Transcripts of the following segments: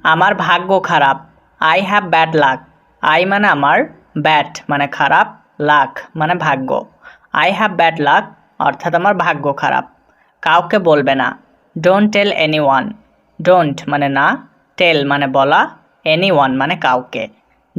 আমার ভাগ্য খারাপ। I have bad luck. I মানে আমার, ব্যাড মানে খারাপ, লাক মানে ভাগ্য। আই হ্যাভ ব্যাড লাক অর্থাৎ আমার ভাগ্য খারাপ। কাউকে বলবে না। Don't tell anyone. Don't মানে না, টেল মানে বলা, এনি ওয়ান মানে কাউকে।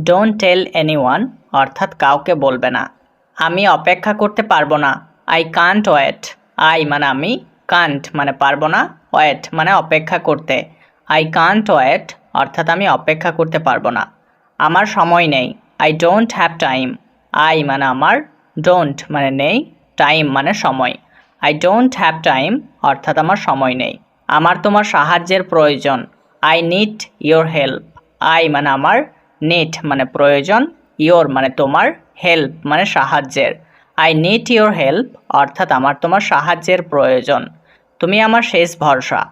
ডোন্ট টেল এনি ওয়ান অর্থাৎ কাউকে বলবে না। আমি অপেক্ষা করতে পারবো না। I can't wait. আই মানে আমি, কান্ট মানে পারবো না, ওয়েট মানে অপেক্ষা করতে। আই কান্ট ওয়েট অর্থাৎ আমি অপেক্ষা করতে পারবো না। আমার সময় নেই। I don't have time. I মানে আমার, ডোন্ট মানে নেই, টাইম মানে সময়। আই ডোন্ট হ্যাভ টাইম অর্থাৎ আমার সময় নেই। আমার তোমার সাহায্যের প্রয়োজন। I need your help. I মানে আমার, নিড মানে প্রয়োজন, ইয়োর মানে তোমার, হেল্প মানে সাহায্যের। আই নিড ইয়োর হেল্প অর্থাৎ আমার তোমার সাহায্যের প্রয়োজন। তুমি আমার শেষ ভরসা।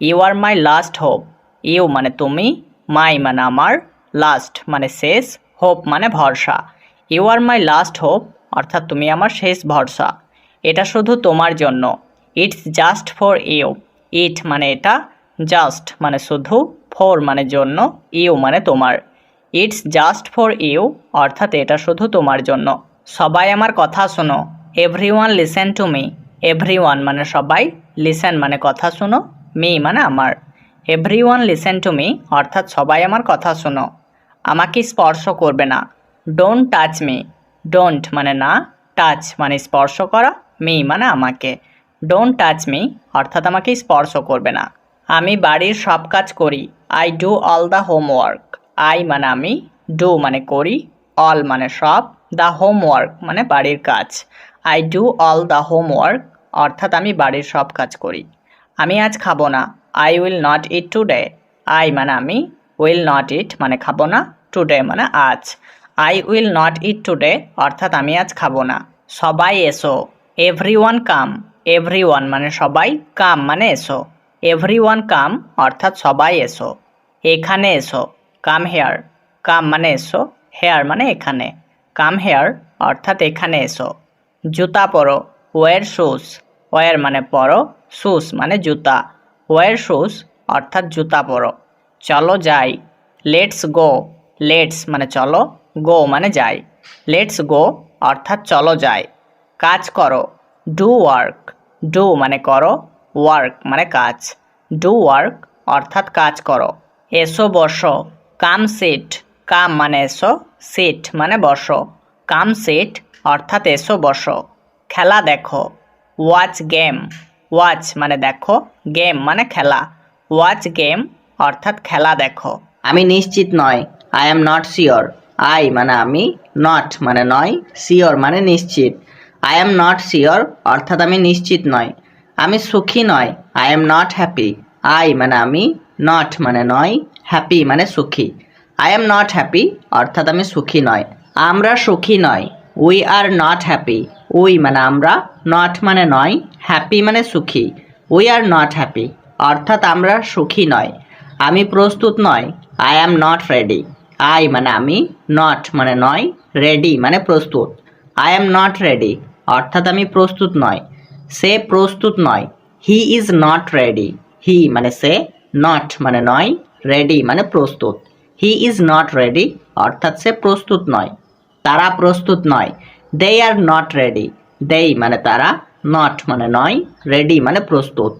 You are my last hope. You মানে তুমি, মাই মানে আমার, লাস্ট মানে শেষ, হোপ মানে ভরসা। You are my last hope অর্থাৎ তুমি আমার শেষ ভরসা। এটা শুধু তোমার জন্য। It's just for you. It মানে এটা, জাস্ট মানে শুধু, ফর মানে জন্য, ইউ মানে তোমার। ইটস জাস্ট ফর ইউ অর্থাৎ এটা শুধু তোমার জন্য। সবাই আমার কথা শোনো। Everyone listen to me. Everyone মানে সবাই, লিসেন মানে কথা শোনো, মি মানে আমার। এভরিওয়ান লিসেন টু মি অর্থাৎ সবাই আমার কথা শোনো। আমাকে স্পর্শ করবে না। Don't touch me. ডোন্ট মানে না, টাচ মানে স্পর্শ করা, মি মানে আমাকে। ডোন্ট টাচ মি অর্থাৎ আমাকে স্পর্শ করবে না। আমি বাড়ির সব কাজ করি। I do all the homework. I মানে আমি, ডু মানে করি, অল মানে সব, দ্য হোমওয়ার্ক মানে বাড়ির কাজ। I do all the homework অর্থাৎ আমি বাড়ির সব কাজ করি। আমি আজ খাবো না। I will not it today. I মানে আমি, উইল নট ইট মানে খাবো না, টুডে মানে আজ। I will not it today অর্থাৎ আমি আজ খাবো না। সবাই এসো। এভরিওয়ান কাম। এভরিওয়ান মানে সবাই, কাম মানে এসো। এভরিওয়ান কাম অর্থাৎ সবাই এসো। এখানে এসো। Come here. কাম মানে এসো, হেয়ার মানে এখানে। কাম হেয়ার অর্থাৎ এখানে এসো। জুতা পরো। War shoes. ওয়ার মানে পরো, শুজ মানে জুতা। ওয়ার শুজ অর্থাৎ জুতা পরো। চলো যাই। Let's go. লেটস মানে চলো, গো মানে যাই। লেটস গো অর্থাৎ চলো যাই। কাজ করো। Do work. ডু মানে করো, ওয়ার্ক মানে কাজ। ডু ওয়ার্ক অর্থাৎ কাজ করো। এসো বসো। কাম সিট। কাম মানে এসো, সিট মানে বসো। কাম সিট অর্থাৎ এসো বসো। খেলা দেখো। Watch game. ওয়াচ মানে দেখো, গেম মানে খেলা। ওয়াচ গেম অর্থাৎ খেলা দেখো। আমি নিশ্চিত নয়। I am not sure. I মানে আমি, নট মানে নয়, শিওর মানে নিশ্চিত। আই এম নট শিওর অর্থাৎ আমি নিশ্চিত নয়। আমি সুখী নয়। I am not happy. I মানে আমি, নট মানে নয়, হ্যাপি মানে সুখী। আই এম নট হ্যাপি অর্থাৎ আমি সুখী নয়। আমরা সুখী নয়। We are not happy. We মানে আমরা, নট মানে নয়, হ্যাপি মানে সুখী। উই আর নট হ্যাপি অর্থাৎ আমরা সুখী নয়। আমি প্রস্তুত নয়। I am not ready. I মানে আমি, নট মানে নয়, রেডি মানে প্রস্তুত। আই অ্যাম নট রেডি অর্থাৎ আমি প্রস্তুত নয়। সে প্রস্তুত নয়। He is not ready. He মানে সে, নট মানে নয়, রেডি মানে প্রস্তুত। হি ইজ নট রেডি অর্থাৎ সে প্রস্তুত নয়। তারা প্রস্তুত নয়। দে আর নট রেডি। দেই মানে তারা, নট মানে নয়, রেডি মানে প্রস্তুত।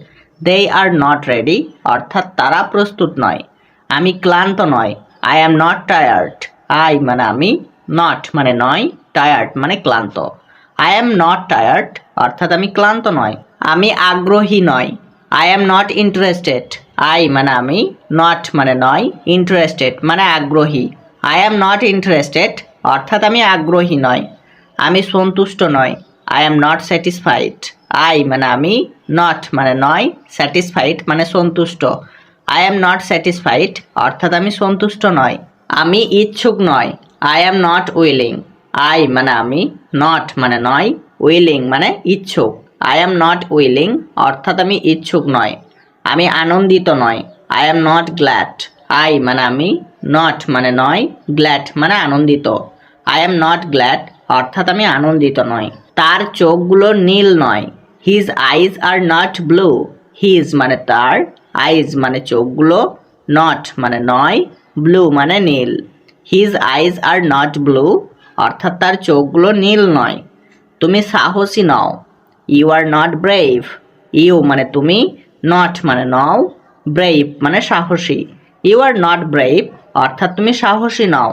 দে আর নট রেডি অর্থাৎ তারা প্রস্তুত নয়। আমি ক্লান্ত নয়। I am not tired. I মানে আমি, নট মানে নয়, টায়ার্ড মানে ক্লান্ত। আই অ্যাম নট টায়ার্ড অর্থাৎ আমি ক্লান্ত নয়। আমি আগ্রহী নয়। I am not interested. I মানে আমি, নট মানে নয়, ইন্টারেস্টেড মানে আগ্রহী। আই অ্যাম নট ইন্টারেস্টেড অর্থাৎ আমি আগ্রহী নয়। আমি সন্তুষ্ট নয়। I am not satisfied. I মানে আমি, নট মানে নয়, স্যাটিসফাইড মানে সন্তুষ্ট। আই অ্যাম নট স্যাটিসফাইড অর্থাৎ আমি সন্তুষ্ট নয়। আমি ইচ্ছুক নয়। I am not willing. I মানে আমি, নট মানে নয়, উইলিং মানে ইচ্ছুক। আই অ্যাম নট উইলিং অর্থাৎ আমি ইচ্ছুক নয়। আমি আনন্দিত নয়। I am not glad. I মানে আমি, নট মানে নয়, গ্ল্যাড মানে আনন্দিত। আই অ্যাম নট গ্ল্যাড অর্থাৎ আমি আনন্দিত নয়। তার চোখগুলো নীল নয়। His eyes are not blue. His মানে তার, আইজ মানে চোখগুলো, নট মানে নয়, ব্লু মানে নীল। His eyes are not blue, অর্থাৎ তার চোখগুলো নীল নয়। তুমি সাহসী নও, you are not brave. You মানে তুমি, নট মানে নও, ব্রেভ মানে সাহসী। ইউ আর নট ব্রেভ, অর্থাৎ তুমি সাহসী নও।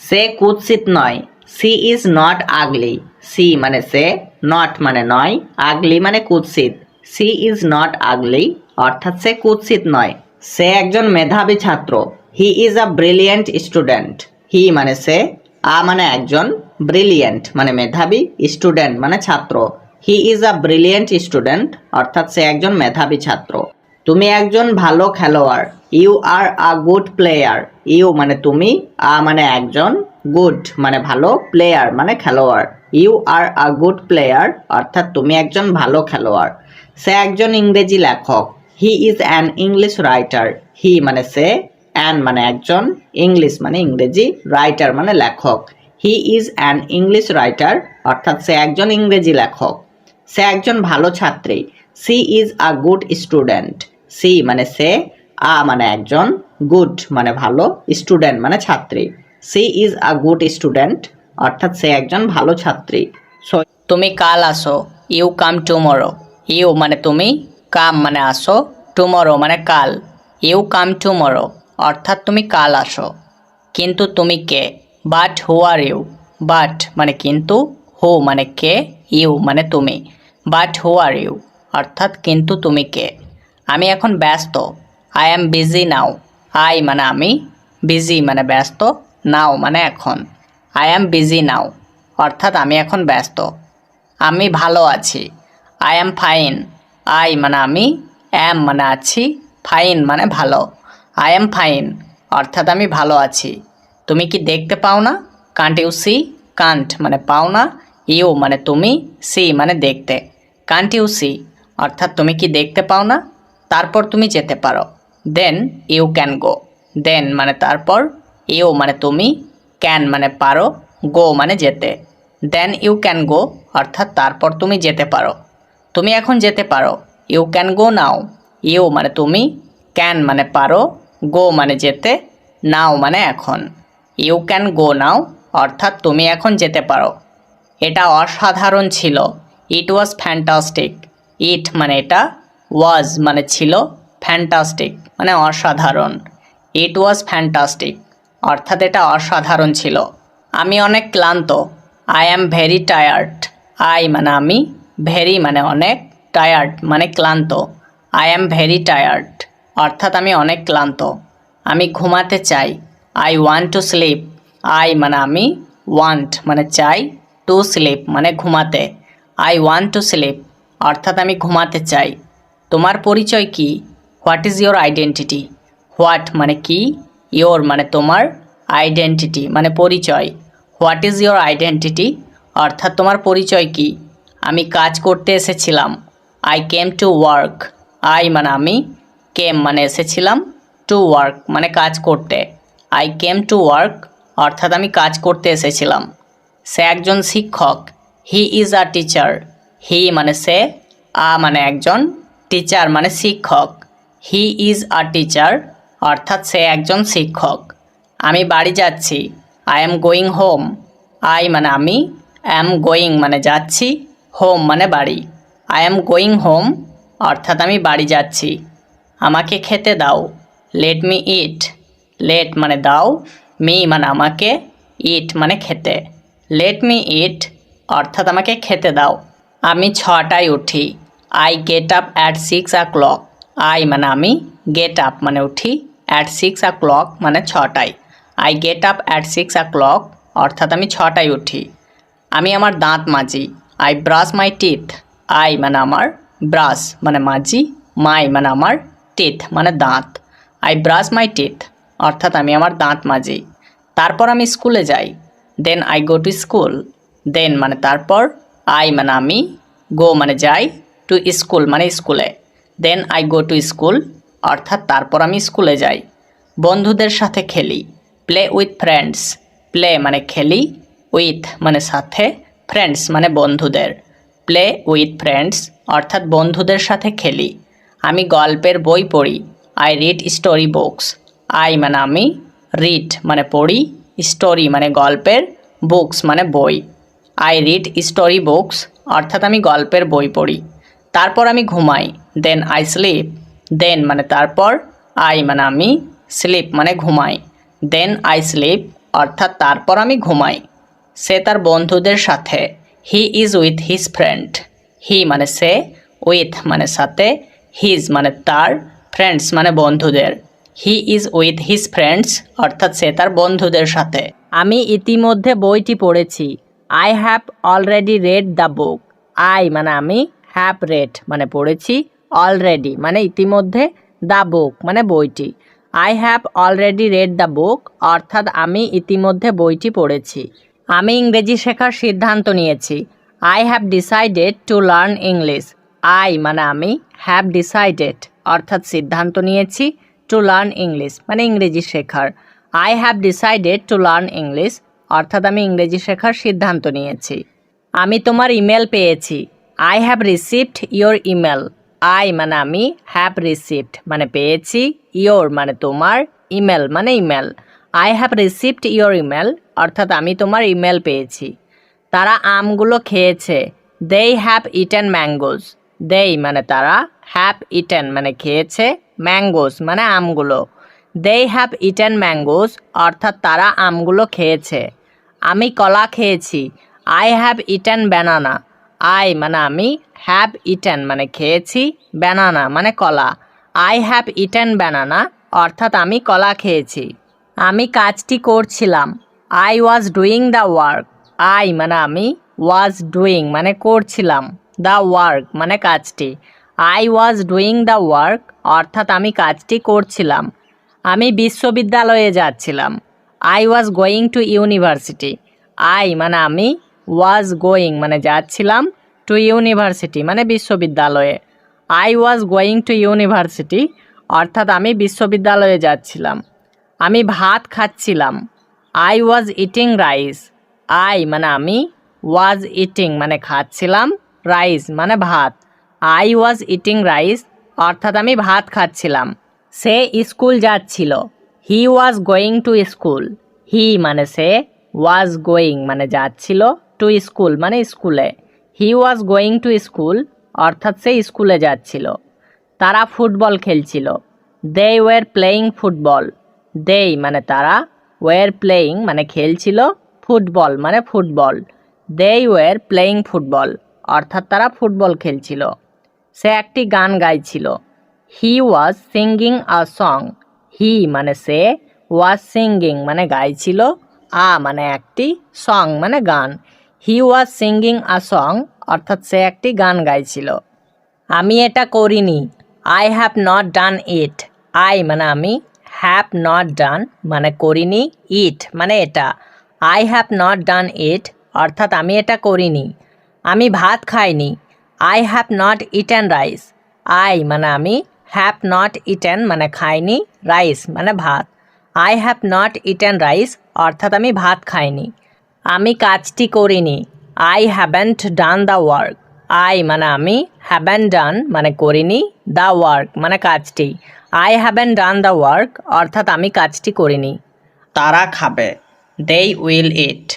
সে কুৎসিত নয়, she is not ugly. She মানে সে, নট মানে নয়, আগলি মানে কুৎসিত। সি ইজ নট আগলি, অর্থাৎ সে কুৎসিত নয়। সে একজন মেধাবী ছাত্র, he is a brilliant student. He মানে সে, আ মানে একজন, ব্রিলিয়েন্ট মানে মেধাবী, স্টুডেন্ট মানে ছাত্র। He is a brilliant student, অর্থাৎ সে একজন মেধাবী ছাত্র। তুমি একজন ভালো খেলোয়াড়, you are a good player. You মানে তুমি, আ মানে একজন, গুড মানে ভালো, প্লেয়ার মানে খেলোয়াড়। You are a good player, অর্থাৎ তুমি একজন ভালো খেলোয়াড়। সে একজন ইংরেজি লেখক, he is an English writer. He মানে সে, অ্যান মানে একজন, ইংলিশ মানে ইংরেজি, রাইটার মানে লেখক। He is an English writer, অর্থাৎ সে একজন ইংরেজি লেখক। সে একজন ভালো ছাত্রী, she is a good student. She মানে সে, আ মানে একজন, গুড মানে ভালো, স্টুডেন্ট মানে ছাত্রী। She is a good student, অর্থাৎ সে একজন ভালো ছাত্রী। সো তুমি কাল আসো, ইউ কাম টুমরো। ইউ মানে তুমি, কাম মানে আসো, টুমরো মানে কাল। ইউ কাম টুমরো, অর্থাৎ তুমি কাল আসো। কিন্তু তুমি কে, but who are you. But মানে কিন্তু, হু মানে কে, ইউ মানে তুমি। বাট হু আর ইউ, অর্থাৎ কিন্তু তুমি কে। আমি এখন ব্যস্ত, I am busy now. I মানে আমি, বিজি মানে ব্যস্ত, নাও মানে এখন। আই অ্যাম বিজি নাও, অর্থাৎ আমি এখন ব্যস্ত। আমি ভালো আছি, আই অ্যাম ফাইন। আই মানে আমি, অ্যাম মানে আছি, ফাইন মানে ভালো। আই অ্যাম ফাইন, অর্থাৎ আমি ভালো আছি। তুমি কি দেখতে পাও না, কান্ট ইউ সি। কান্ট মানে পাও না, ইউ মানে তুমি, সি মানে দেখতে। কান্ট ইউ সি, অর্থাৎ তুমি কি দেখতে পাও না। তারপর তুমি যেতে পারো, দেন ইউ ক্যান গো। দেন মানে তারপর, ইউ মানে তুমি, ক্যান মানে পারো, গো মানে যেতে। দেন ইউ ক্যান গো, অর্থাৎ তারপর তুমি যেতে পারো। তুমি এখন যেতে পারো, you can go now. You মানে তুমি, ক্যান মানে পারো, গো মানে যেতে, নাও মানে এখন। ইউ ক্যান গো নাও, অর্থাৎ তুমি এখন যেতে পারো। এটা অসাধারণ ছিল, ইট ওয়াজ ফ্যান্টাস্টিক। ইট মানে এটা, ওয়াজ মানে ছিল, ফ্যান্টাস্টিক মানে অসাধারণ। ইট ওয়াজ ফ্যান্টাস্টিক, অর্থাৎ এটা অসাধারণ ছিল। আমি অনেক ক্লান্ত, I am very tired. I মানে আমি, ভেরি মানে অনেক, টায়ার্ড মানে ক্লান্ত। আই অ্যাম ভেরি টায়ার্ড, অর্থাৎ আমি অনেক ক্লান্ত। আমি ঘুমাতে চাই, I want to sleep. I মানে আমি, ওয়ান্ট মানে চাই, টু স্লিপ মানে ঘুমাতে। আই ওয়ান্ট টু স্লিপ, অর্থাৎ আমি ঘুমাতে চাই। তোমার পরিচয় কি, what is your identity. What মানে কি, ইয়োর মানে তোমার, আইডেন্টিটি মানে পরিচয়। হোয়াট ইজ ইয়োর আইডেন্টিটি, অর্থাৎ তোমার পরিচয় কি। আমি কাজ করতে এসেছিলাম, I came to work. I মানে আমি, কেম মানে এসেছিলাম, টু ওয়ার্ক মানে কাজ করতে। আই কেম টু ওয়ার্ক, অর্থাৎ আমি কাজ করতে এসেছিলাম। সে একজন শিক্ষক, হি ইজ আ টিচার। হি মানে সে, আ মানে একজন, টিচার মানে শিক্ষক। হি ইজ আ টিচার, অর্থাৎ সে একজন শিক্ষক। আমি বাড়ি যাচ্ছি, I am going home. I মানে আমি, অ্যাম গোয়িং মানে যাচ্ছি, হোম মানে বাড়ি। আই এম গোয়িং হোম, অর্থাৎ আমি বাড়ি যাচ্ছি। আমাকে খেতে দাও, লেট মি ইট। লেট মানে দাও, মি মানে আমাকে, ইট মানে খেতে। লেট মি ইট, অর্থাৎ আমাকে খেতে দাও। আমি 6টায় উঠি, I get up at 6 o'clock। I মানে আমি, গেট আপ মানে উঠি, অ্যাট 6 o'clock মানে 6টায়। I get up at 6 o'clock, অর্থাৎ আমি 6টায় উঠি। আমি আমার দাঁত মাজি, I brush my teeth. I মানে আমার, ব্রাশ মানে মাজি, মাই মানে আমার, টিথ মানে দাঁত। আই ব্রাশ মাই টিথ, অর্থাৎ আমি আমার দাঁত মাজি। তারপর আমি স্কুলে যাই, then I go to school. Then মানে তারপর, আই মানে আমি, গো মানে যাই, টু স্কুল মানে স্কুলে। Then I go to school, অর্থাৎ তারপর আমি স্কুলে যাই। বন্ধুদের সাথে খেলি, প্লে উইথ ফ্রেন্ডস। প্লে মানে খেলি, উইথ মানে সাথে, ফ্রেন্ডস মানে বন্ধুদের। প্লে উইথ ফ্রেন্ডস, অর্থাৎ বন্ধুদের সাথে খেলি। আমি গল্পের বই পড়ি, I read story books. I মানে আমি, রিড মানে পড়ি, স্টোরি মানে গল্পের, বুকস মানে বই। আই রিড স্টোরি বুকস অর্থাৎ আমি গল্পের বই পড়ি। তারপর আমি ঘুমাই, দেন আই স্লিপ। দেন মানে তারপর, আই মানে আমি, স্লিপ মানে ঘুমাই। দেন আই স্লিপ অর্থাৎ তারপর আমি ঘুমাই। সে তার বন্ধুদের সাথে, he is with his friend. He মানে সে, উইথ মানে সাথে, হিজ মানে তার, ফ্রেন্ডস মানে বন্ধুদের। হি ইজ উইথ হিজ ফ্রেন্ডস অর্থাৎ সে তার বন্ধুদের সাথে। আমি ইতিমধ্যে বইটি পড়েছি, I have already red the book. I মানে আমি, হ্যাভ রেড মানে পড়েছি, অলরেডি মানে ইতিমধ্যে, দ্য বুক মানে বইটি। I have already red the book অর্থাৎ আমি ইতিমধ্যে বইটি পড়েছি। আমি ইংরেজি শেখার সিদ্ধান্ত নিয়েছি, I have decided to learn English. I মানে আমি, হ্যাভ ডিসাইডেড অর্থাৎ সিদ্ধান্ত নিয়েছি, টু লার্ন ইংলিশ মানে ইংরেজি শেখার। I have decided to learn English অর্থাৎ আমি ইংরেজি শেখার সিদ্ধান্ত নিয়েছি। আমি তোমার ইমেল পেয়েছি, I have received your email. I মানে আমি, হ্যাভ রিসিভড মানে পেয়েছি, ইয়োর মানে তোমার, ইমেল মানে email. I have received your email অর্থাৎ আমি তোমার ইমেল পেয়েছি। তারা আমগুলো খেয়েছে, দেই হ্যাভ ইটেন ম্যাঙ্গোজ। দেই মানে তারা, হ্যাভ ইটেন মানে খেয়েছে, ম্যাঙ্গোজ মানে আমগুলো। দেই হ্যাভ ইটেন ম্যাঙ্গোজ অর্থাৎ তারা আমগুলো খেয়েছে। আমি কলা খেয়েছি, I have eaten banana. I মানে আমি, হ্যাভ ইটেন মানে খেয়েছি, ব্যানানা মানে কলা। আই হ্যাভ ইটেন ব্যানানা অর্থাৎ আমি কলা খেয়েছি। আমি কাজটি করছিলাম, I was doing the work. I মানে আমি, ওয়াজ ডুইং মানে করছিলাম, দ্য ওয়ার্ক মানে কাজটি। I was doing the work অর্থাৎ আমি কাজটি করছিলাম। আমি বিশ্ববিদ্যালয়ে যাচ্ছিলাম, I was going to university. I মানে আমি, ওয়াজ গোয়িং মানে যাচ্ছিলাম, টু ইউনিভার্সিটি মানে বিশ্ববিদ্যালয়ে। I was going to university অর্থাৎ আমি বিশ্ববিদ্যালয়ে যাচ্ছিলাম। আমি ভাত খাচ্ছিলাম, I was eating rice. I মানে আমি, ওয়াজ ইটিং মানে খাচ্ছিলাম, রাইস মানে ভাত। আই ওয়াজ ইটিং রাইস অর্থাৎ আমি ভাত খাচ্ছিলাম। সে স্কুল যাচ্ছিল, হি ওয়াজ গোয়িং টু স্কুল। হি মানে সে, ওয়াজ গোয়িং মানে যাচ্ছিল, টু স্কুল মানে স্কুলে। হি ওয়াজ গোয়িং টু স্কুল অর্থাৎ সে স্কুলে যাচ্ছিল। তারা ফুটবল খেলছিল, দে ওয়ার প্লেয়িং ফুটবল। দেই মানে তারা, ওয়ার প্লেয়িং মানে খেলছিল, ফুটবল মানে football. They were playing football অর্থাৎ তারা ফুটবল খেলছিল। সে একটি গান গাইছিল, হি ওয়াজ সিঙ্গিং আ সং। হি মানে সে, ওয়াজ সিঙ্গিং মানে গাইছিল, আ মানে একটি, সং মানে গান। হি ওয়াজ সিঙ্গিং আ সং অর্থাৎ সে একটি গান গাইছিল। আমি এটা করিনি, I have not done it. I মানে আমি, হ্যাভ নট ডান মানে করিনি, ইট মানে এটা। আই হ্যাভ নট ডান ইট অর্থাৎ আমি এটা করিনি। আমি ভাত খাইনি, I have not eaten rice. I মানে আমি, হ্যাভ নট ইটেন মানে খাইনি, রাইস মানে ভাত। I have not eaten rice অর্থাৎ আমি ভাত খাইনি। আমি কাজটি করিনি, I haven't done the work. I মানে আমি, হ্যাভেন্ট ডান মানে করিনি, দ্য ওয়ার্ক মানে কাজটি। I haven't done the work অর্থাৎ আমি কাজটি করিনি। তারা খাবে, দেই উইল ইট।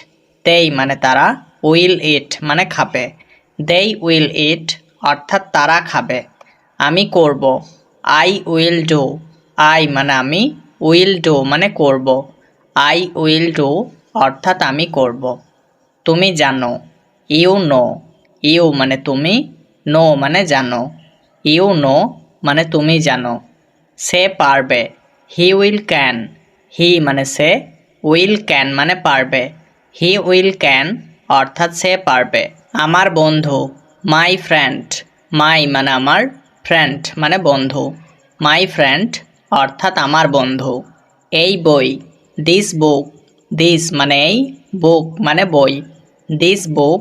দেই মানে তারা, উইল ইট মানে খাবে। দেই উইল ইট অর্থাৎ তারা খাবে। আমি করব, আই উইল ডু। আই মানে আমি, উইল ডু মানে করব। আই উইল ডু অর্থাৎ আমি করব। তুমি জানো, ইউ নো। ইউ মানে তুমি, নো মানে জানো। ইউ নো মানে তুমি জানো। সে পারবে, হি উইল ক্যান। হি মানে সে, উইল ক্যান মানে পারবে। হি উইল ক্যান অর্থাৎ সে পারবে। আমার বন্ধু, মাই ফ্রেন্ড। মাই মানে আমার, ফ্রেন্ড মানে বন্ধু। মাই ফ্রেন্ড অর্থাৎ আমার বন্ধু। এই বই, দিস বুক। দিস মানে এই, বুক মানে বই। দিস বুক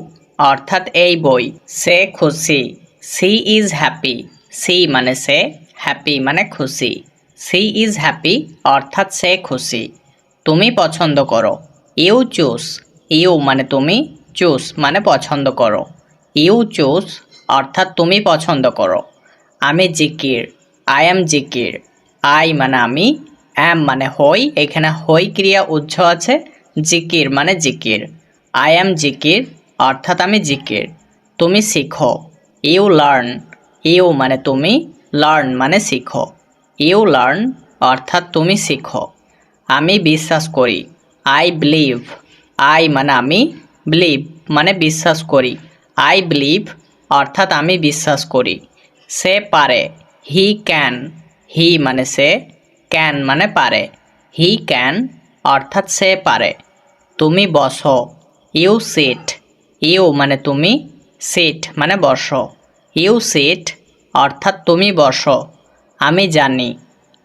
অর্থাৎ এই বই। সে খুশি, সি ইজ হ্যাপি। সি মানে সে, হ্যাপি মানে খুশি। সি ইজ হ্যাপি অর্থাৎ সে খুশি। তুমি পছন্দ করো, ইউ চুজ। ইউ মানে তুমি, চুজ মানে পছন্দ করো। ইউ চুজ অর্থাৎ তুমি পছন্দ করো। আমি জিকির, আই এম জিকির। আই মানে আমি, অ্যাম মানে হই, এখানে হই ক্রিয়া উৎস আছে, জিকির মানে জিকির। আই অ্যাম জিকির অর্থাৎ আমি জিকির। তুমি শিখো, ইউ লার্ন, ইউ মানে তুমি, লার্ন মানে শিখো। ইউ লার্ন অর্থাৎ তুমি শিখো। আমি বিশ্বাস করি, আই বিলিভ, আই মানে আমি, বিলিভ মানে বিশ্বাস করি। আই বিলিভ অর্থাৎ আমি বিশ্বাস করি। সে পারে, হি ক্যান, হি মানে সে, ক্যান মানে পারে। হি ক্যান অর্থাৎ সে পারে। তুমি বসো, ইউ সিট, ইউ মানে তুমি, সিট মানে বসো। ইউ সিট অর্থাৎ তুমি বসো। আমি জানি,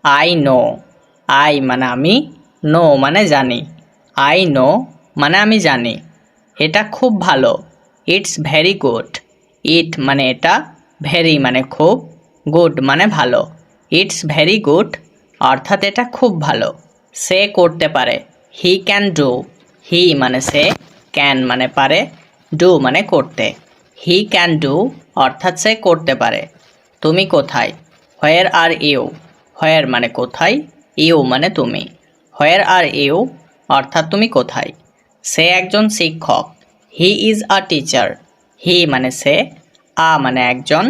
আই নো, আই মানে আমি, নো মানে জানি। আই নো মানে আমি জানি। এটা খুব ভালো, ইটস ভেরি গুড। ইট মানে এটা, ভেরি মানে খুব, গুড মানে ভালো। ইটস ভেরি গুড অর্থাৎ এটা খুব ভালো। সে করতে পারে, হি ক্যান ডু, হি মানে সে, ক্যান মানে পারে, ডু মানে করতে। হি ক্যান ডু অর্থাৎ সে করতে পারে। তুমি কোথায়, হোয়ার আর ইউ, হোয়ার মানে কোথায়, ইউ মানে তুমি। হোয়ার আর ইউ অর্থাৎ তুমি কোথায়। সে একজন শিক্ষক, হি ইজ আ টিচার, হি মানে সে, আ মানে একজন,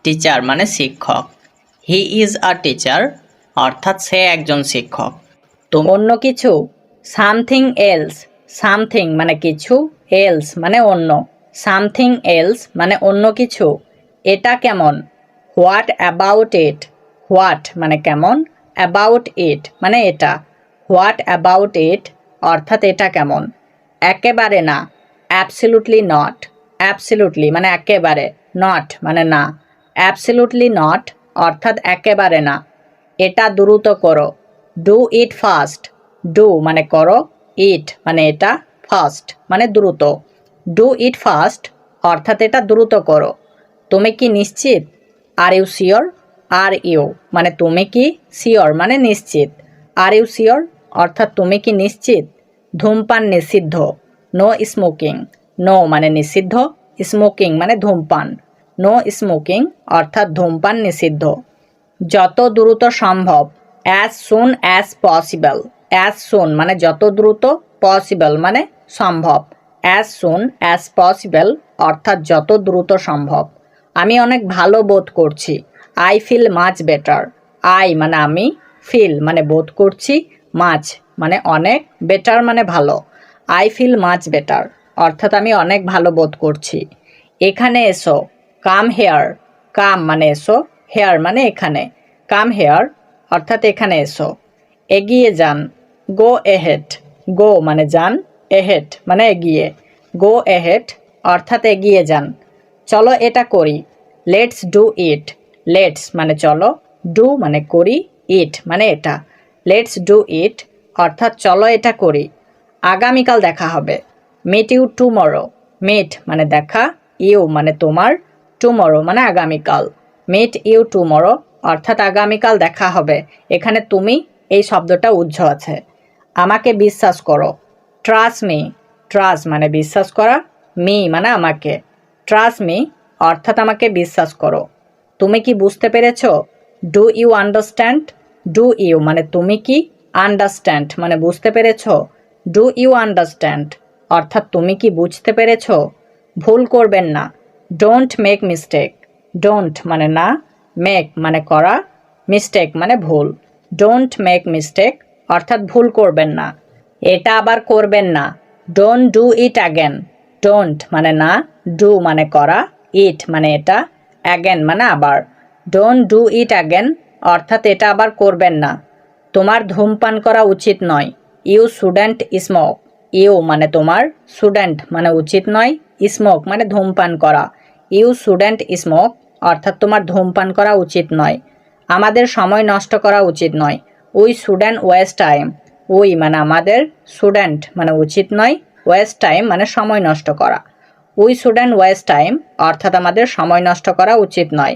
টিচার মানে শিক্ষক। হি ইজ আ টিচার অর্থাৎ সে একজন শিক্ষক। তো অন্য কিছু, সামথিং এলস, সামথিং মানে কিছু, এলস মানে অন্য। সামথিং এলস মানে অন্য কিছু। এটা কেমন, হোয়াট অ্যাবাউট ইট, হোয়াট মানে কেমন, অ্যাবাউট ইট মানে এটা। হোয়াট অ্যাবাউট ইট অর্থাৎ এটা কেমন। একেবারে না, অ্যাবসলিউটলি নট, অ্যাবসলিউটলি মানে একেবারে, নট মানে না। অ্যাবসলিউটলি নট অর্থাৎ একেবারে না। এটা দ্রুত করো, ডু ইট ফাস্ট, ডু মানে করো, ইট মানে এটা, ফাস্ট মানে দ্রুত। ডু ইট ফাস্ট অর্থাৎ এটা দ্রুত করো। তুমি কি নিশ্চিত, are you sure, are you মানে তুমি কি, শিওর মানে নিশ্চিত। আর ইউ শিওর অর্থাৎ তুমি কি নিশ্চিত। ধূমপান নিষিদ্ধ, নো স্মোকিং, নো মানে নিষিদ্ধ, স্মোকিং মানে ধূমপান। নো স্মোকিং অর্থাৎ ধূমপান নিষিদ্ধ। যত দ্রুত সম্ভব, as soon as possible, as soon মানে যত দ্রুত, পসিবল মানে সম্ভব। অ্যাজ সুন অ্যাজ পসিবল অর্থাৎ যত দ্রুত সম্ভব। আমি অনেক ভালো বোধ করছি, I feel much better, I মানে আমি, ফিল মানে বোধ করছি, মাচ মানে অনেক, বেটার মানে ভালো। আই ফিল মাচ বেটার অর্থাৎ আমি অনেক ভালো বোধ করছি। এখানে এসো, কাম হেয়ার, কাম মানে এসো, হেয়ার মানে এখানে। কাম হেয়ার অর্থাৎ এখানে এসো। এগিয়ে যান, গো এহেড, গো মানে যান, এহেড মানে এগিয়ে। গো এহেড অর্থাৎ এগিয়ে যান। চলো এটা করি, লেটস ডু ইট, লেটস মানে চলো, ডু মানে করি, ইট মানে এটা। লেটস ডু ইট অর্থাৎ চলো এটা করি। আগামীকাল দেখা হবে, মিট ইউ টুমরো, মিট মানে দেখা, ইউ মানে তোমার, টুমরো মানে আগামীকাল। মিট ইউ টুমরো অর্থাৎ আগামীকাল দেখা হবে। এখানে তুমি এই শব্দটা উজ্জ্ব আছে। আমাকে বিশ্বাস করো, ট্রাস্ট মি, ট্রাস্ট মানে বিশ্বাস করা, মি মানে আমাকে। ট্রাস্ট মি অর্থাৎ আমাকে বিশ্বাস করো। তুমি কি বুঝতে পেরেছ, do you understand, do you মানে তুমি কি, আন্ডারস্ট্যান্ড মানে বুঝতে পেরেছ। ডু ইউ আন্ডারস্ট্যান্ড অর্থাৎ তুমি কি বুঝতে পেরেছ। ভুল করবেন না, ডোন্ট মেক মিস্টেক, ডোন্ট মানে না, মেক মানে করা, মিস্টেক মানে ভুল। ডোন্ট মেক মিস্টেক অর্থাৎ ভুল করবেন না। এটা আবার করবেন না, don't do it again, don't মানে না, ডু মানে করা, ইট মানে এটা, অ্যাগেন মানে আবার। ডোন্ট ডু ইট অ্যাগেন অর্থাৎ এটা আবার করবেন না। তোমার ধূমপান করা উচিত নয়, ইউ শুডেন্ট স্মোক, ইউ মানে তোমার, শুডেন্ট মানে উচিত নয়, স্মোক মানে ধূমপান করা। ইউ শুডেন্ট স্মোক অর্থাৎ তোমার ধূমপান করা উচিত নয়। আমাদের সময় নষ্ট করা উচিত নয়, we shouldn't waste time, we মানে আমাদের, শুডেন্ট মানে উচিত নয়, ওয়েস্ট টাইম মানে সময় নষ্ট করা। উই শুডেন্ট ওয়েস্ট টাইম অর্থাৎ আমাদের সময় নষ্ট করা উচিত নয়।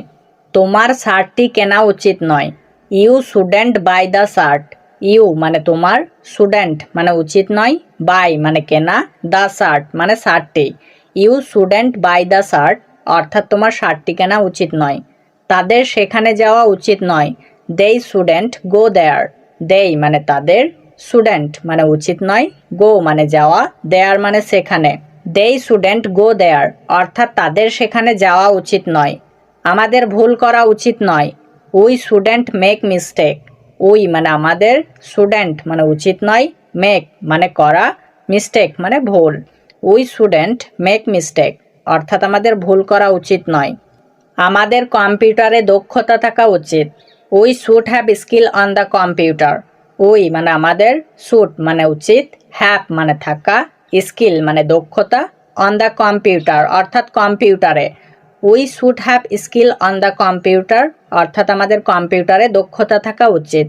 তোমার শার্টটি কেনা উচিত নয়, you shouldn't buy the shirt, you মানে তোমার, শুডেন্ট মানে উচিত নয়, বাই মানে কেনা, দ্য শার্ট মানে শার্টটি। You shouldn't buy the shirt অর্থাৎ তোমার শার্টটি কেনা উচিত নয়। তাদের সেখানে যাওয়া উচিত নয়, দে শুডেন্ট গো দেয়ার, দেই মানে তাদের, স্টুডেন্ট মানে উচিত নয়, গো মানে যাওয়া, দেয়ার মানে সেখানে। দেই স্টুডেন্ট গো দেয়ার অর্থাৎ তাদের সেখানে যাওয়া উচিত নয়। আমাদের ভুল করা উচিত নয়। We student make mistake. We মানে আমাদের, স্টুডেন্ট মানে উচিত নয়, মেক মানে করা, মিস্টেক মানে ভুল। উই স্টুডেন্ট মেক মিস্টেক অর্থাৎ আমাদের ভুল করা উচিত নয়। আমাদের কম্পিউটারে দক্ষতা থাকা উচিত। We should have skill on the computer. We মানে আমাদের, শুড মানে উচিত, হ্যাভ মানে থাকা, স্কিল মানে দক্ষতা, অন দ্য কম্পিউটার অর্থাৎ কম্পিউটারে। We should have skill on the computer অর্থাৎ আমাদের কম্পিউটারে দক্ষতা থাকা উচিত।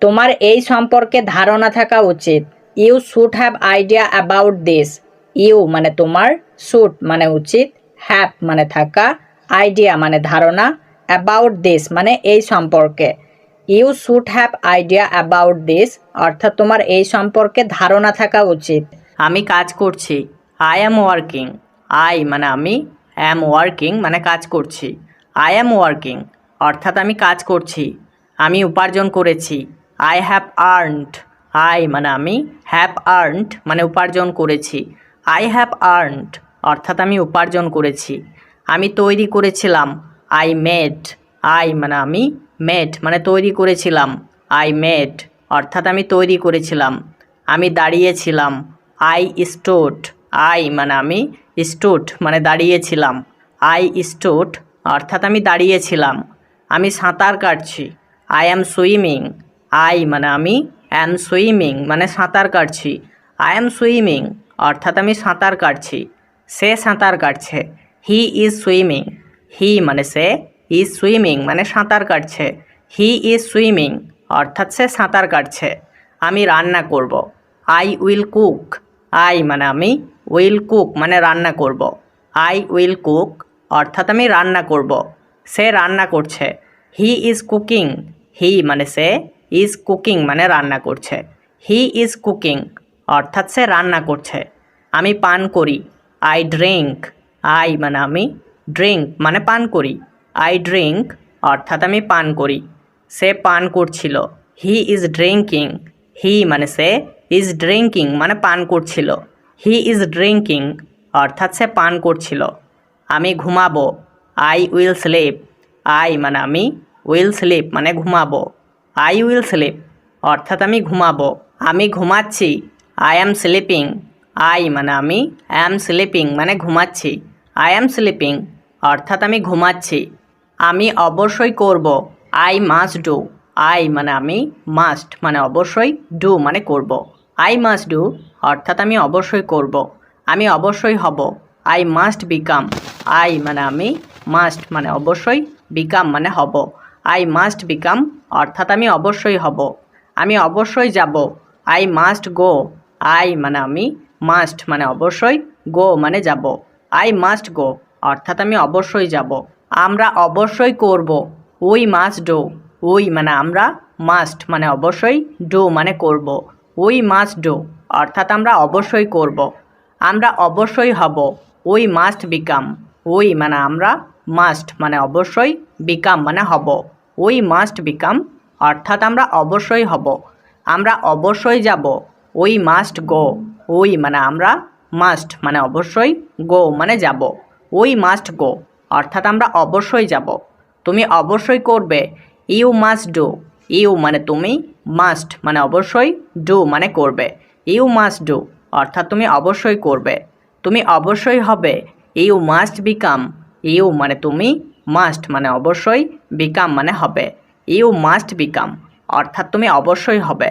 তোমার এই সম্পর্কে ধারণা থাকা উচিত। You should have idea about this. You মানে তোমার, শুড মানে উচিত, হ্যাভ মানে থাকা, আইডিয়া মানে ধারণা, অ্যাবাউট দিস মানে এই সম্পর্কে। You should have idea about this অর্থাৎ তোমার এই সম্পর্কে ধারণা থাকা উচিত। আমি কাজ করছি। I am working. আই মানে আমি, অ্যাম ওয়ার্কিং মানে কাজ করছি। আই অ্যাম ওয়ার্কিং অর্থাৎ আমি কাজ করছি। আমি উপার্জন করেছি। I have earned. আই মানে আমি, হ্যাভ আর্নড মানে উপার্জন করেছি। আই হ্যাভ আর্নড অর্থাৎ আমি উপার্জন করেছি। আমি তৈরি করেছিলাম। I made. আই মানে আমি, মেড মানে তৈরি করেছিলাম। আই মেড অর্থাৎ আমি তৈরি করেছিলাম। আমি দাঁড়িয়েছিলাম। I stood. আই মানে আমি, স্টুড মানে দাঁড়িয়েছিলাম। আই স্টুড অর্থাৎ আমি দাঁড়িয়েছিলাম। আমি সাঁতার কাটছি। I am swimming. আই মানে আমি, অ্যাম সুইমিং মানে সাঁতার কাটছি। আই অ্যাম সুইমিং অর্থাৎ আমি সাঁতার কাটছি। সে সাঁতার কাটছে। He is swimming. হি মানে সে, ইজ সুইমিং মানে সাঁতার কাটছে। হি ইজ সুইমিং অর্থাৎ সে সাঁতার কাটছে। আমি রান্না করব। I will cook. আই মানে আমি, উইল কুক মানে রান্না করব। আই উইল কুক অর্থাৎ আমি রান্না করব। সে রান্না করছে। He is cooking. হি মানে সে, ইজ কুকিং মানে রান্না করছে। হি ইজ কুকিং অর্থাৎ সে রান্না করছে। আমি পান করি। I drink. আই মানে আমি, ড্রিঙ্ক মানে পান করি। আই ড্রিঙ্ক অর্থাৎ আমি পান করি। সে পান করছিল। He is drinking. হি মানে সে, ইজ ড্রিঙ্কিং মানে পান করছিল। হি ইজ ড্রিঙ্কিং অর্থাৎ সে পান করছিল। আমি ঘুমাবো। I will slip. আই মানে আমি, উইল স্লিপ মানে ঘুমাবো। আই উইল স্লিপ অর্থাৎ আমি ঘুমাবো। আমি ঘুমাচ্ছি। I am sleeping. আই মানে আমি, অ্যাম স্লিপিং মানে ঘুমাচ্ছি। আই অ্যাম স্লিপিং অর্থাৎ আমি ঘুমাচ্ছি। আমি অবশ্যই করব। I must do. আই মানে আমি, মাস্ট মানে অবশ্যই, ডু মানে করব। আই মাস্ট ডু অর্থাৎ আমি অবশ্যই করব। আমি অবশ্যই হব। I must become. আই মানে আমি, মাস্ট মানে অবশ্যই, বিকাম মানে হব। আই মাস্ট বিকাম অর্থাৎ আমি অবশ্যই হব। আমি অবশ্যই যাব। I must go. আই মানে আমি, মাস্ট মানে অবশ্যই, গো মানে যাব। আই মাস্ট গো অর্থাৎ আমি অবশ্যই যাব। আমরা অবশ্যই করব। We must do. উই মানে আমরা, মাস্ট মানে অবশ্যই, ডু মানে করব। উই মাস্ট ডু অর্থাৎ আমরা অবশ্যই করব। আমরা অবশ্যই হব। We must become. উই মানে আমরা, মাস্ট মানে অবশ্যই, বিকাম মানে হব। উই মাস্ট বিকাম অর্থাৎ আমরা অবশ্যই হব। আমরা অবশ্যই যাব। We must go. উই মানে আমরা, মাস্ট মানে অবশ্যই, গো মানে যাব। উই মাস্ট গো অর্থাৎ আমরা অবশ্যই যাব। তুমি অবশ্যই করবে। You must do. ইউ মানে তুমি, মাস্ট মানে অবশ্যই, ডু মানে করবে। ইউ মাস্ট ডু অর্থাৎ তুমি অবশ্যই করবে। তুমি অবশ্যই হবে। You must become. ইউ মানে তুমি, মাস্ট মানে অবশ্যই, বিকাম মানে হবে। ইউ মাস্ট বিকাম অর্থাৎ তুমি অবশ্যই হবে।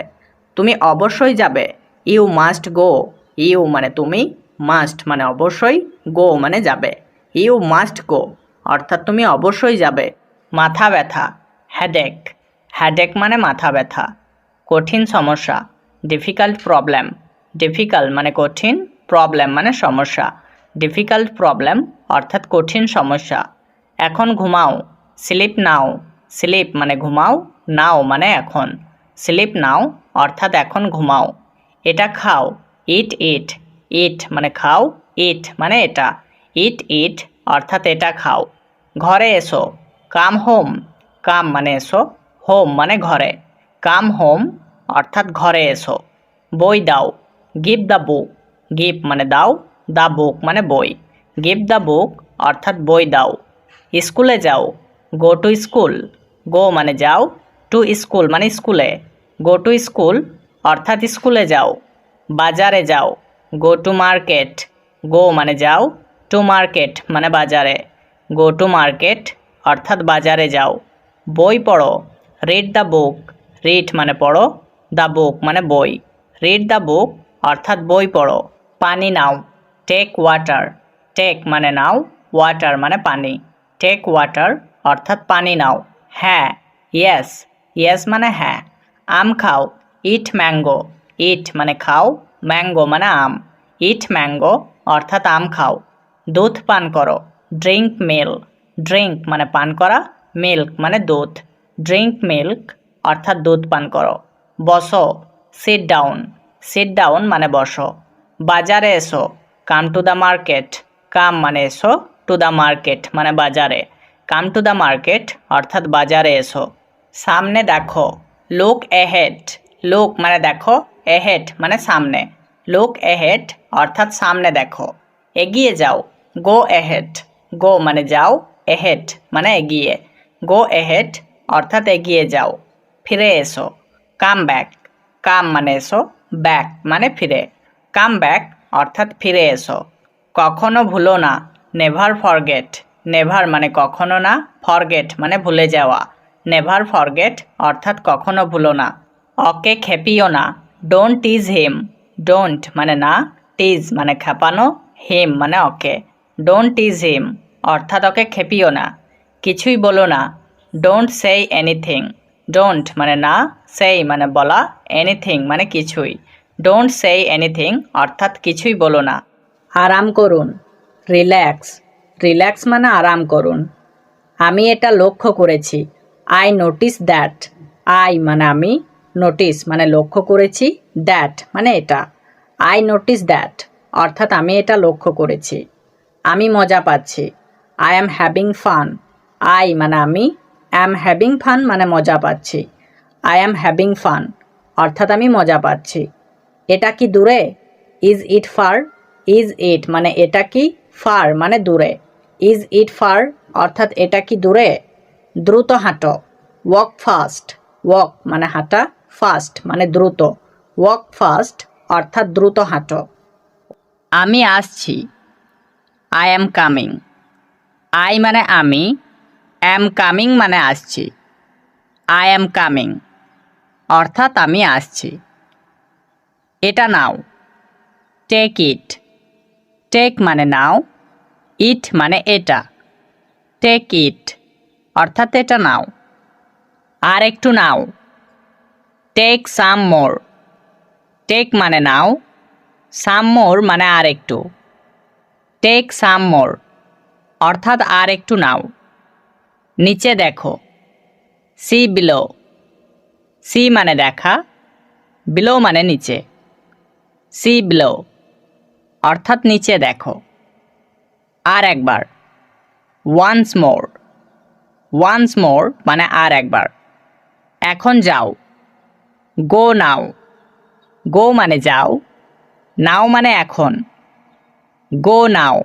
তুমি অবশ্যই যাবে। You must go. ইউ মানে তুমি, মাস্ট মানে অবশ্যই, গো মানে যাবে। ইউ মাস্ট গো অর্থাৎ তুমি অবশ্যই যাবে। মাথা ব্যথা, হেডেক। হেডেক মানে মাথা ব্যথা। কঠিন সমস্যা, ডিফিকাল্ট প্রবলেম। ডিফিকাল্ট মানে কঠিন, প্রবলেম মানে সমস্যা। ডিফিকাল্ট প্রবলেম অর্থাৎ কঠিন সমস্যা। এখন ঘুমাও। Sleep now. স্লিপ মানে ঘুমাও, নাও মানে এখন। স্লিপ নাও অর্থাৎ এখন ঘুমাও। এটা খাও। ইট ইট। ইট মানে খাও, ইট মানে এটা। ইট ইট অর্থাৎ এটা খাও। ঘরে এসো। Come home. কাম মানে এসো, হোম মানে ঘরে। কাম হোম অর্থাৎ ঘরে এসো। বই দাও, গিভ দ্য বুক। গিভ মানে দাও, দ্য বুক মানে বই। গিভ দ্য বুক অর্থাৎ বই দাও। স্কুলে যাও, গো টু স্কুল। গো মানে যাও, টু স্কুল মানে স্কুলে। গো টু স্কুল অর্থাৎ স্কুলে যাও। বাজারে যাও, গো টু মার্কেট। গো মানে যাও, টু মার্কেট মানে বাজারে। গো টু মার্কেট অর্থাৎ বাজারে যাও। বই পড়ো, রিড দ্য বুক। রিড মানে পড়ো, দ্য বুক মানে বই। রিড দ্য বুক অর্থাৎ বই পড়ো। পানি নাও, টেক ওয়াটার। টেক মানে নাও, ওয়াটার মানে পানি। টেক ওয়াটার অর্থাৎ পানি নাও। হ্যাঁ, ইয়েস। ইয়েস মানে হ্যাঁ। আম খাও, ইট ম্যাঙ্গো। ইট মানে খাও, ম্যাঙ্গো মানে আম। ইট ম্যাঙ্গো অর্থাৎ আম খাও। দুধ পান করো, ড্রিঙ্ক মিল্ক। ড্রিঙ্ক মানে পান করা, মিল্ক মানে দুধ। ড্রিঙ্ক মিল্ক অর্থাৎ দুধ পান করো। বসো, সিট ডাউন। সিট ডাউন মানে বসো। বাজারে এসো, কাম টু দ্য মার্কেট। কাম মানে এসো, টু দ্য মার্কেট মানে বাজারে। কাম টু দ্য মার্কেট অর্থাৎ বাজারে এসো। সামনে দেখো, লুক এহেড। লুক মানে দেখো, এহেড মানে সামনে। লুক এহেড অর্থাৎ সামনে দেখো। এগিয়ে যাও, গো এহেড। গো মানে যাও, এহেড মানে এগিয়ে। গো এহেড অর্থাৎ এগিয়ে যাও। ফিরে এসো, কাম ব্যাক। কাম মানে এসো, ব্যাক মানে ফিরে। কাম ব্যাক অর্থাৎ ফিরে এসো। কখনো ভুলো না, নেভার ফরগেট। নেভার মানে কখনো না, ফরগেট মানে ভুলে যাওয়া। নেভার ফরগেট অর্থাৎ কখনো ভুলো না। ওকে খেপিও না, ডোন্ট টিজ হিম। ডোন্ট মানে না, টিজ মানে খেপানো, হিম মানে ওকে। ডোন্ট টিজ হিম অর্থাৎ ওকে খেপিও না। কিছুই বলো না, ডোন্ট সেই এনিথিং। ডোন্ট মানে না, সেই মানে বলা, এনিথিং মানে কিছুই। ডোন্ট সেই এনিথিং অর্থাৎ কিছুই বলো না। আরাম করুন, রিল্যাক্স। রিল্যাক্স মানে আরাম করুন। আমি এটা লক্ষ্য করেছি, আই নোটিস দ্যাট। আই মানে আমি, নোটিস মানে লক্ষ্য করেছি, দ্যাট মানে এটা। আই নোটিস দ্যাট অর্থাৎ আমি এটা লক্ষ্য করেছি। আমি মজা পাচ্ছি, I am having fun. I মানে আমি, অ্যাম হ্যাভিং ফান মানে মজা পাচ্ছি। আই অ্যাম হ্যাভিং ফান অর্থাৎ আমি মজা পাচ্ছি। এটা কি দূরে? Is it fur. Is it মানে এটা কি, ফার মানে দূরে। ইজ ইট ফার অর্থাৎ এটা কি দূরে? দ্রুত হাঁটো, ওয়াক ফাস্ট। ওয়াক মানে হাঁটা, ফাস্ট মানে দ্রুত। ওয়াক ফাস্ট অর্থাৎ দ্রুত হাঁটো। আমি আসছি, আই অ্যাম কামিং। আই মানে আমি, অ্যাম কামিং মানে আসছি। আই অ্যাম কামিং অর্থাৎ আমি আসছি। এটা নাও, টেক ইট। টেক মানে নাও, ইট মানে এটা। টেক ইট অর্থাৎ এটা নাও। আর একটু নাও, টেক সাম মোর। টেক মানে নাও, সাম মোর মানে আর একটু। টেক সাম মোর অর্থাৎ আর একটু নাও। নিচে দেখো, সি বিলো। সি মানে দেখা, বিলো মানে নিচে। সি বিলো অর্থাৎ নিচে দেখো। আর একবার, ওয়ান্স মোর। ওয়ান্স মোর মানে আর একবার। এখন যাও, গো নাও। গো মানে যাও, নাও মানে এখন। গো নাও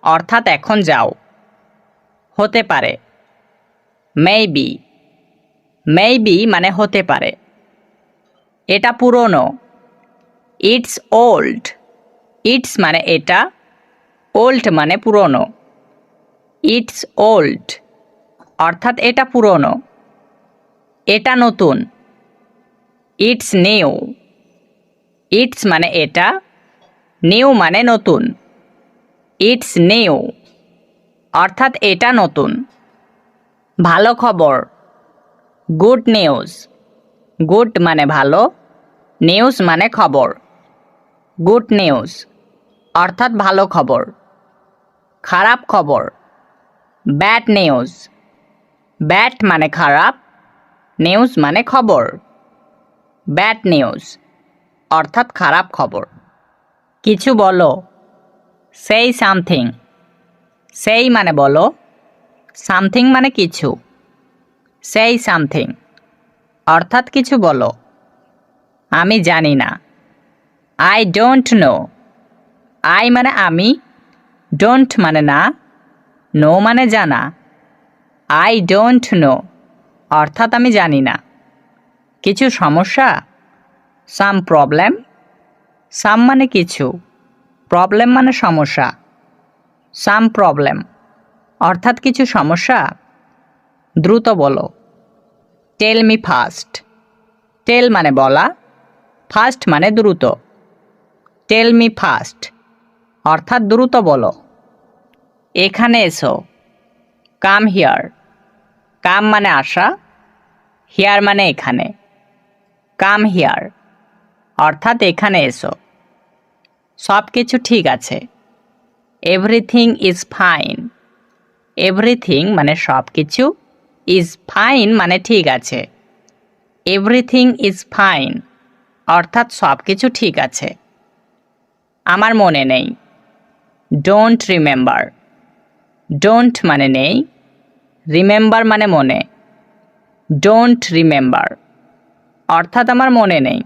অর্থাৎ এখন যাও। হতে পারে, মেবি। মেবি মানে হতে পারে। এটা পুরনো, ইটস ওল্ড। ইটস মানে এটা, ওল্ড মানে পুরনো। ইটস ওল্ড অর্থাৎ এটা পুরনো। এটা নতুন, ইটস নিউ। ইটস মানে এটা, নিউ মানে নতুন। ইটস নিউ অর্থাৎ এটা নতুন। ভালো খবর, গুড নিউজ। গুড মানে ভালো, নিউজ মানে খবর। গুড নিউজ অর্থাৎ ভালো খবর। খারাপ খবর, ব্যাড নিউজ। ব্যাড মানে খারাপ, নিউজ মানে খবর। ব্যাড নিউজ অর্থাৎ খারাপ খবর। কিছু বলো, সেই সামথিং। সেই মানে বলো, সামথিং মানে কিছু। সেই সামথিং অর্থাৎ কিছু বলো। আমি জানি না। I don't know. আই মানে আমি, ডোন্ট মানে না, নো মানে জানা। আই ডোন্ট নো অর্থাৎ আমি জানি না। কিছু সমস্যা, সাম প্রবলেম। সাম মানে কিছু, প্রবলেম মানে সমস্যা। সাম প্রবলেম অর্থাৎ কিছু সমস্যা। দ্রুত বলো। Tell me fast. টেল মানে বলা, ফাস্ট মানে দ্রুত। টেল মি ফাস্ট অর্থাৎ দ্রুত বলো। এখানে এসো। Come here. কাম মানে আসা, হিয়ার মানে এখানে। কাম হিয়ার অর্থাৎ এখানে এসো। সব কিছু ঠিক আছে। Everything is fine. এভরিথিং মানে সব কিছু, ইজ ফাইন মানে ঠিক আছে। এভরিথিং ইজ ফাইন অর্থাৎ সব কিছু ঠিক আছে। আমার মনে নেই। Don't remember. ডোন্ট মানে নেই, রিমেম্বার মানে মনে। ডোন্ট রিমেম্বার অর্থাৎ আমার মনে নেই।